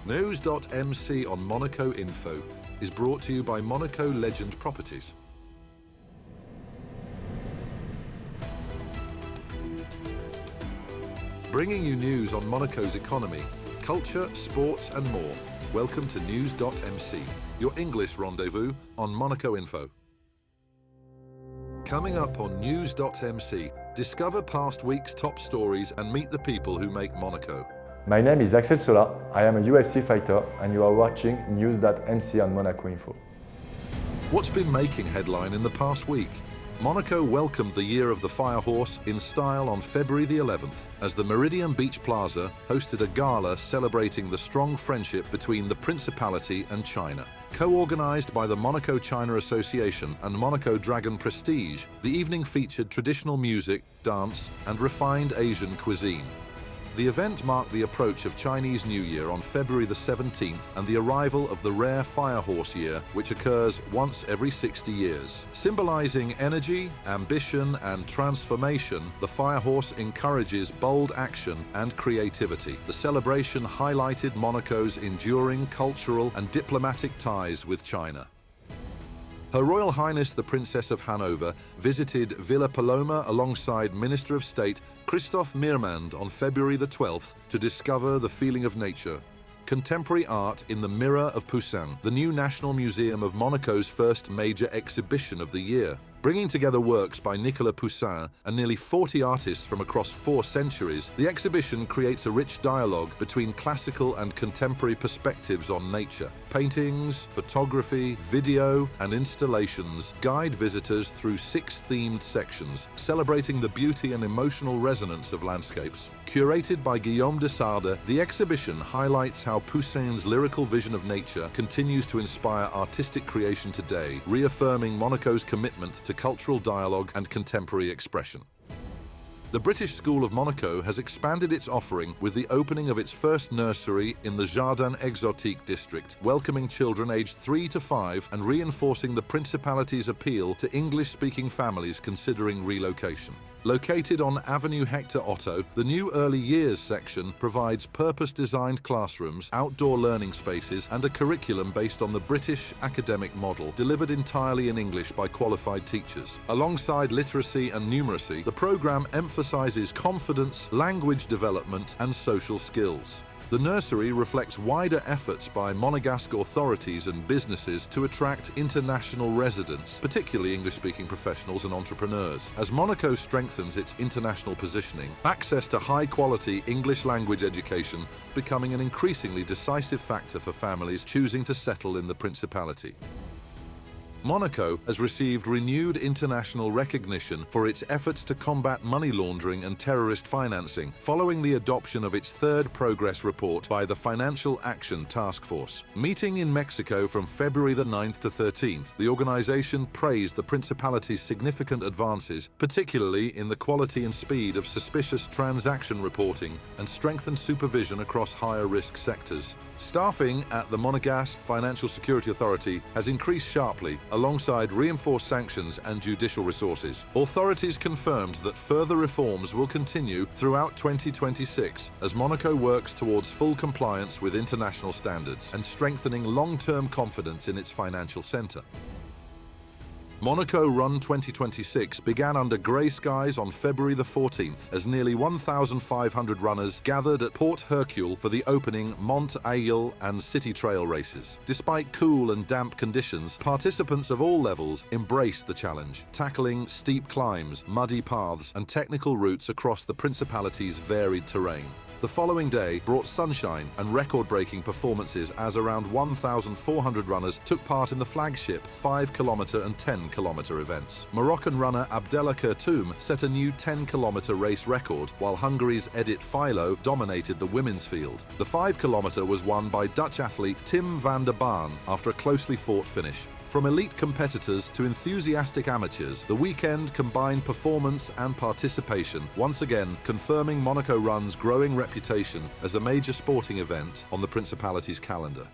News.mc on Monaco Info is brought to you by Monaco Legend Properties. Bringing you news on Monaco's economy, culture, sports and more. Welcome to News.mc, your English rendezvous on Monaco Info. Coming up on News.mc, discover past week's top stories and meet the people who make Monaco. My name is Axel Sola, I am a UFC fighter and you are watching News.mc on Monaco Info. What's been making headline in the past week? Monaco welcomed the Year of the Fire Horse in style on February the 11th as the Meridian Beach Plaza hosted a gala celebrating the strong friendship between the Principality and China. Co-organized by the Monaco-China Association and Monaco Dragon Prestige, the evening featured traditional music, dance and refined Asian cuisine. The event marked the approach of Chinese New Year on February the 17th and the arrival of the rare Fire Horse Year, which occurs once every 60 years. Symbolizing energy, ambition and transformation, the Fire Horse encourages bold action and creativity. The celebration highlighted Monaco's enduring cultural and diplomatic ties with China. Her Royal Highness the Princess of Hanover visited Villa Paloma alongside Minister of State Christophe Meermand on February the 12th to discover the feeling of nature. Contemporary art in the Mirror of Poussin, the new National Museum of Monaco's first major exhibition of the year. Bringing together works by Nicolas Poussin and nearly 40 artists from across 4 centuries, the exhibition creates a rich dialogue between classical and contemporary perspectives on nature. Paintings, photography, video, and installations guide visitors through 6 themed sections, celebrating the beauty and emotional resonance of landscapes. Curated by Guillaume de Sarde, the exhibition highlights how Poussin's lyrical vision of nature continues to inspire artistic creation today, reaffirming Monaco's commitment to cultural dialogue and contemporary expression. The British School of Monaco has expanded its offering with the opening of its first nursery in the Jardin Exotique district, welcoming children aged 3 to 5 and reinforcing the Principality's appeal to English-speaking families considering relocation. Located on Avenue Hector Otto, the new Early Years section provides purpose-designed classrooms, outdoor learning spaces, and a curriculum based on the British academic model, delivered entirely in English by qualified teachers. Alongside literacy and numeracy, the program emphasizes confidence, language development, and social skills. The nursery reflects wider efforts by Monegasque authorities and businesses to attract international residents, particularly English-speaking professionals and entrepreneurs. As Monaco strengthens its international positioning, access to high-quality English language education becoming an increasingly decisive factor for families choosing to settle in the Principality. Monaco has received renewed international recognition for its efforts to combat money laundering and terrorist financing following the adoption of its 3rd progress report by the Financial Action Task Force. Meeting in Mexico from February the 9th to 13th, the organization praised the Principality's significant advances, particularly in the quality and speed of suspicious transaction reporting and strengthened supervision across higher-risk sectors. Staffing at the Monegasque Financial Security Authority has increased sharply alongside reinforced sanctions and judicial resources. Authorities confirmed that further reforms will continue throughout 2026 as Monaco works towards full compliance with international standards and strengthening long-term confidence in its financial center. Monaco Run 2026 began under grey skies on February the 14th as nearly 1,500 runners gathered at Port Hercule for the opening Monte-Carlo and City Trail races. Despite cool and damp conditions, participants of all levels embraced the challenge, tackling steep climbs, muddy paths, and technical routes across the Principality's varied terrain. The following day brought sunshine and record-breaking performances as around 1,400 runners took part in the flagship 5-kilometre and 10-kilometre events. Moroccan runner Abdella Kurtoum set a new 10-kilometre race record, while Hungary's Edith Philo dominated the women's field. The 5-kilometre was won by Dutch athlete Tim van der Baan after a closely fought finish. From elite competitors to enthusiastic amateurs, the weekend combined performance and participation, once again confirming Monaco Run's growing reputation as a major sporting event on the Principality's calendar.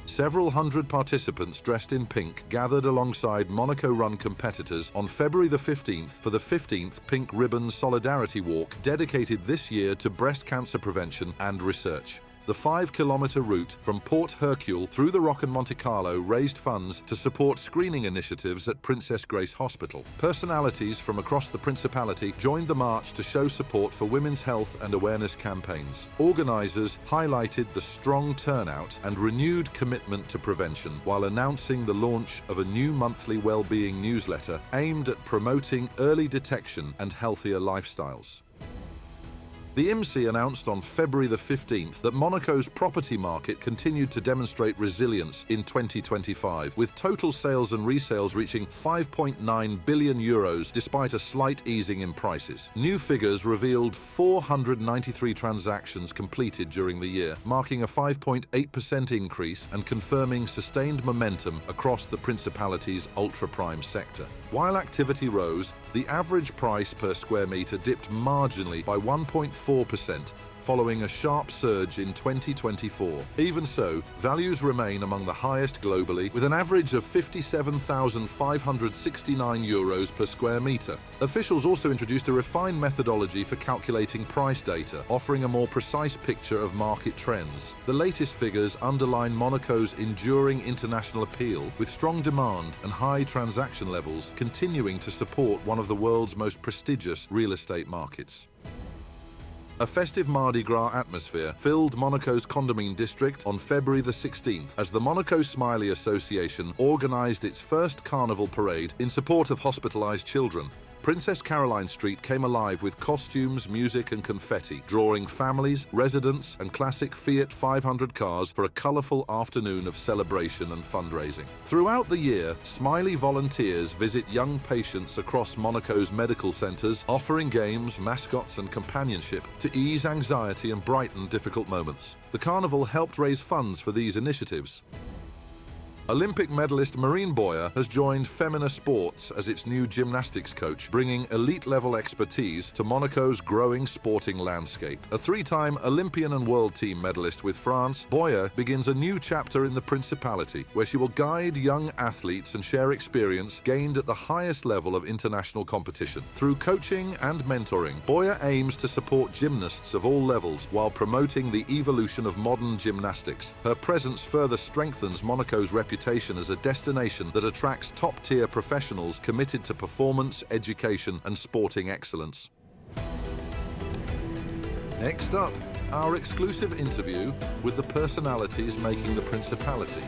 Several hundred participants dressed in pink gathered alongside Monaco Run competitors on February the 15th for the 15th Pink Ribbon Solidarity Walk dedicated this year to breast cancer prevention and research. The 5-kilometer route from Port Hercule through the Rock and Monte-Carlo raised funds to support screening initiatives at Princess Grace Hospital. Personalities from across the Principality joined the march to show support for women's health and awareness campaigns. Organisers highlighted the strong turnout and renewed commitment to prevention while announcing the launch of a new monthly well-being newsletter aimed at promoting early detection and healthier lifestyles. The IMSI announced on February the 15th that Monaco's property market continued to demonstrate resilience in 2025, with total sales and resales reaching 5.9 billion euros despite a slight easing in prices. New figures revealed 493 transactions completed during the year, marking a 5.8% increase and confirming sustained momentum across the Principality's ultra-prime sector. While activity rose, the average price per square metre dipped marginally by 1.4%, following a sharp surge in 2024. Even so, values remain among the highest globally, with an average of 57,569 euros per square metre. Officials also introduced a refined methodology for calculating price data, offering a more precise picture of market trends. The latest figures underline Monaco's enduring international appeal, with strong demand and high transaction levels continuing to support one of the world's most prestigious real estate markets. A festive Mardi Gras atmosphere filled Monaco's Condamine district on February the 16th as the Monaco Smiley Association organised its first carnival parade in support of hospitalised children. Princess Caroline Street came alive with costumes, music and confetti, drawing families, residents and classic Fiat 500 cars for a colourful afternoon of celebration and fundraising. Throughout the year, Smiley volunteers visit young patients across Monaco's medical centres, offering games, mascots and companionship to ease anxiety and brighten difficult moments. The carnival helped raise funds for these initiatives. Olympic medalist Marine Boyer has joined Femina Sports as its new gymnastics coach, bringing elite-level expertise to Monaco's growing sporting landscape. A 3-time Olympian and world team medalist with France, Boyer begins a new chapter in the Principality, where she will guide young athletes and share experience gained at the highest level of international competition. Through coaching and mentoring, Boyer aims to support gymnasts of all levels while promoting the evolution of modern gymnastics. Her presence further strengthens Monaco's reputation as a destination that attracts top-tier professionals committed to performance, education and sporting excellence. Next up, our exclusive interview with the personalities making the Principality.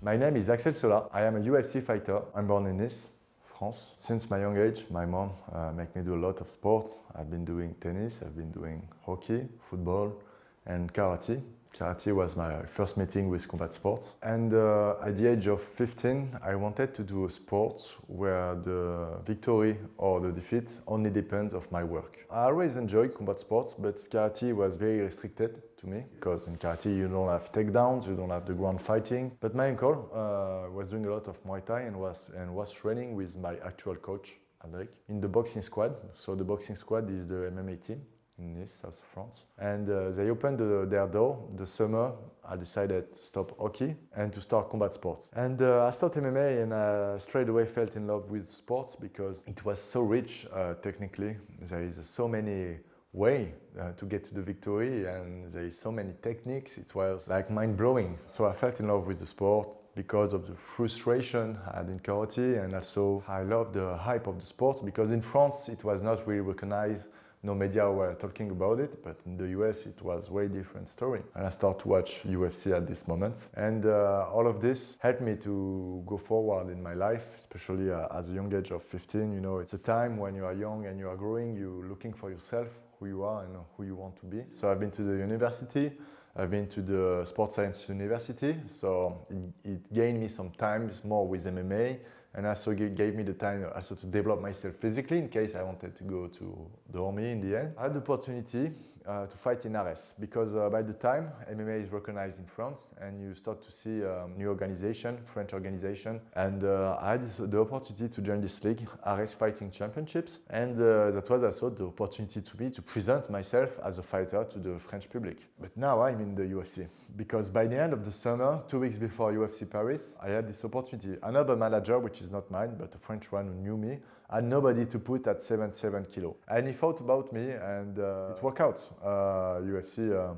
My name is Axel Sola. I am a UFC fighter. I'm born in Nice, France. Since my young age, my mom made me do a lot of sport. I've been doing tennis, I've been doing hockey, football and karate. Karate was my first meeting with combat sports. And at the age of 15, I wanted to do a sport where the victory or the defeat only depends on my work. I always enjoyed combat sports, but karate was very restricted to me, because in karate you don't have takedowns, you don't have the ground fighting. But my uncle was doing a lot of Muay Thai and was training with my actual coach, André, in the boxing squad. So the boxing squad is the MMA team in Nice, south of France. And they opened their door the summer. I decided to stop hockey and to start combat sports. And I started MMA and I straight away fell in love with sports because it was so rich technically. There is so many ways to get to the victory and there is so many techniques. It was like mind-blowing. So I fell in love with the sport because of the frustration I had in karate, and also I loved the hype of the sport because in France it was not really recognized. No media were talking about it, but in the US it was a way different story. And I started to watch UFC at this moment. And all of this helped me to go forward in my life, especially at a young age of 15. You know, it's a time when you are young and you are growing, you're looking for yourself, who you are and who you want to be. So I've been to the university, I've been to the Sports Science University, so it gained me some time more with MMA. And also gave me the time also to develop myself physically in case I wanted to go to the army in the end. I had the opportunity to fight in Ares because by the time MMA is recognized in France and you start to see new organization, French organization, and I had the opportunity to join this league, Ares Fighting Championships, and that was also the opportunity to me to present myself as a fighter to the French public. But now I'm in the UFC because by the end of the summer, 2 weeks before UFC Paris, I had this opportunity. Another manager, which is not mine, but a French one who knew me, I had nobody to put at 77 kilo. And he thought about me, and it worked out. UFC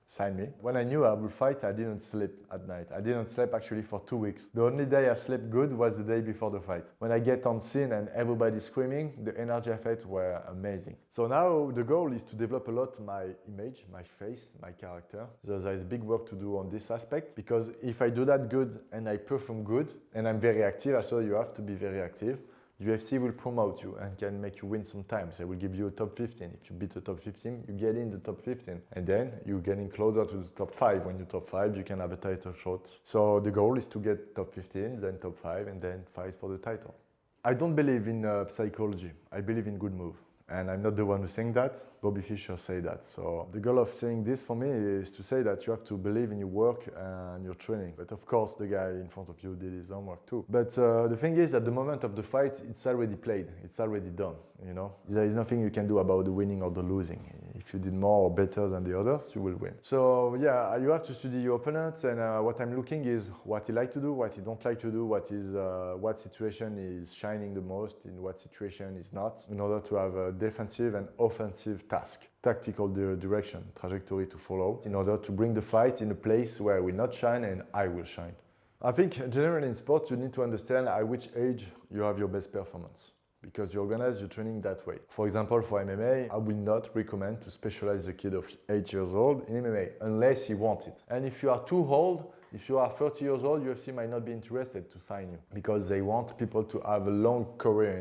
signed me. When I knew I would fight, I didn't sleep at night. I didn't sleep actually for 2 weeks. The only day I slept good was the day before the fight. When I get on scene and everybody's screaming, the energy I felt were amazing. So now the goal is to develop a lot my image, my face, my character. So there is big work to do on this aspect, because if I do that good and I perform good and I'm very active, so you have to be very active. UFC will promote you and can make you win sometimes. They will give you a top 15. If you beat the top 15, you get in the top 15. And then you're getting closer to the top 5. When you're top 5, you can have a title shot. So the goal is to get top 15, then top 5, and then fight for the title. I don't believe in psychology. I believe in good move. And I'm not the one who's saying that. Bobby Fischer said that. So the goal of saying this for me is to say that you have to believe in your work and your training. But of course, the guy in front of you did his homework too. But the thing is, at the moment of the fight, it's already played. It's already done, you know? There is nothing you can do about the winning or the losing. If you did more or better than the others, you will win. So yeah, you have to study your opponent, and what I'm looking is what he like to do, what he don't like to do, what situation is shining the most, in what situation is not, in order to have a defensive and offensive task, tactical direction, trajectory to follow, in order to bring the fight in a place where I will not shine and I will shine. I think generally in sports, you need to understand at which age you have your best performance, because you organize your training that way. For example, for MMA, I will not recommend to specialize a kid of 8 years old in MMA unless he wants it. And if you are too old, if you are 30 years old, UFC might not be interested to sign you, because they want people to have a long career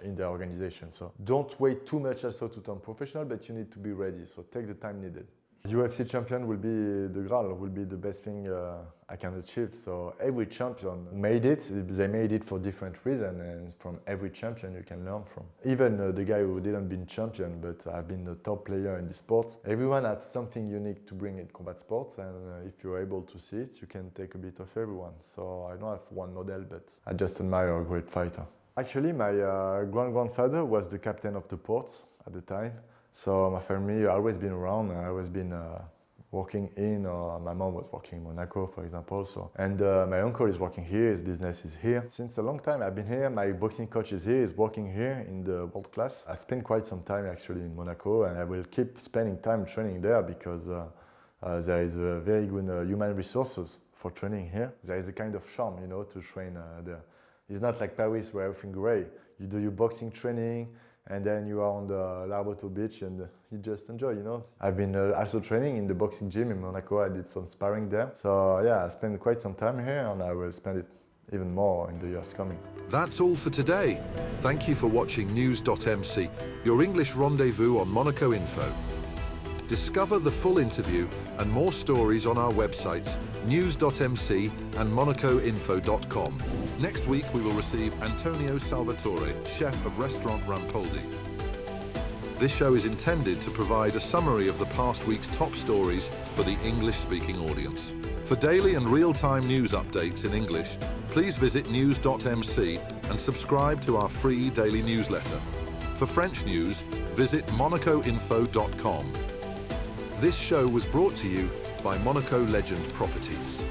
in their organization. So don't wait too much also to turn professional, but you need to be ready. So take the time needed. UFC champion will be the Graal, will be the best thing I can achieve. So every champion made it, they made it for different reasons, and from every champion you can learn from. Even the guy who didn't be champion, but have been the top player in the sport, everyone has something unique to bring in combat sports, and if you're able to see it, you can take a bit of everyone. So I don't have one model, but I just admire a great fighter. Actually, my grandfather was the captain of the port at the time. So my family always been around. I always been working in. My mom was working in Monaco, for example. So, and my uncle is working here. His business is here. Since a long time, I've been here. My boxing coach is here. He's working here in the world class. I spent quite some time actually in Monaco, and I will keep spending time training there, because there is a very good human resources for training here. There is a kind of charm, you know, to train there. It's not like Paris where everything great. You do your boxing training, and then you are on the Larboto beach and you just enjoy, you know. I've been also training in the boxing gym in Monaco. I did some sparring there. So yeah, I spent quite some time here, and I will spend it even more in the years coming. That's all for today. Thank you for watching News.mc, your English rendezvous on Monaco Info. Discover the full interview and more stories on our websites, News.mc and MonacoInfo.com. Next week we will receive Antonio Salvatore, chef of restaurant Rampoldi. This show is intended to provide a summary of the past week's top stories for the English-speaking audience. For daily and real-time news updates in English, please visit News.mc and subscribe to our free daily newsletter. For French news, visit MonacoInfo.com. This show was brought to you by Monaco Legend Properties.